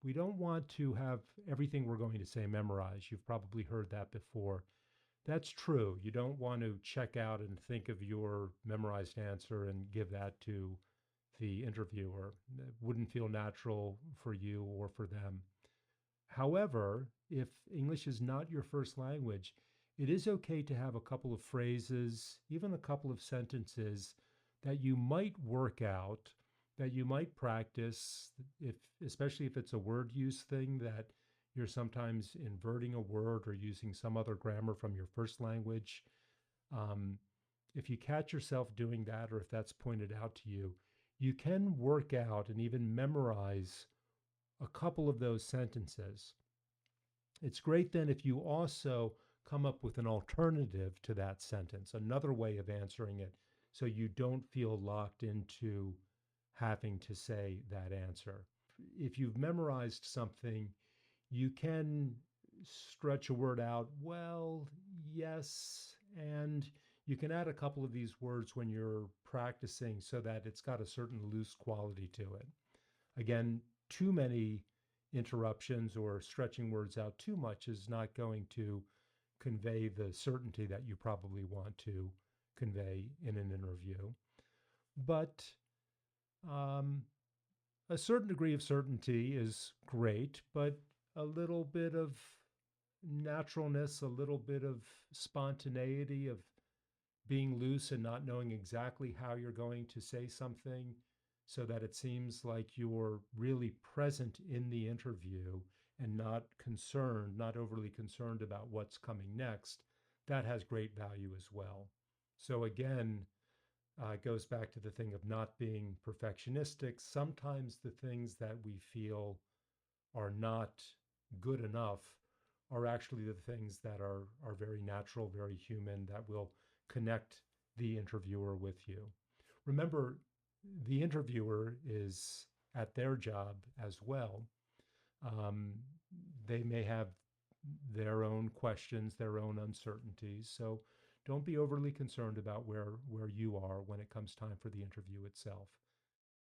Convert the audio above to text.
we don't want to have everything we're going to say memorized. You've probably heard that before. That's true. You don't want to check out and think of your memorized answer and give that to the interviewer. It wouldn't feel natural for you or for them. However, if English is not your first language, it is okay to have a couple of phrases, even a couple of sentences that you might work out, that you might practice, if especially if it's a word use thing that you're sometimes inverting a word or using some other grammar from your first language. Um, if you catch yourself doing that, or if that's pointed out to you, you can work out and even memorize a couple of those sentences. It's great then if you also come up with an alternative to that sentence, another way of answering it, so you don't feel locked into having to say that answer. If you've memorized something, you can stretch a word out, well, yes, and you can add a couple of these words when you're practicing so that it's got a certain loose quality to it. Again, too many interruptions or stretching words out too much is not going to convey the certainty that you probably want to convey in an interview. But um, a certain degree of certainty is great, but a little bit of naturalness, a little bit of spontaneity, of being loose and not knowing exactly how you're going to say something so that it seems like you're really present in the interview and not concerned, not overly concerned about what's coming next, that has great value as well. So again, it goes back to the thing of not being perfectionistic. Sometimes the things that we feel are not good enough are actually the things that are very natural, very human, that will connect the interviewer with you. Remember, the interviewer is at their job as well. Um, they may have their own questions, their own uncertainties. So don't be overly concerned about where you are when it comes time for the interview itself.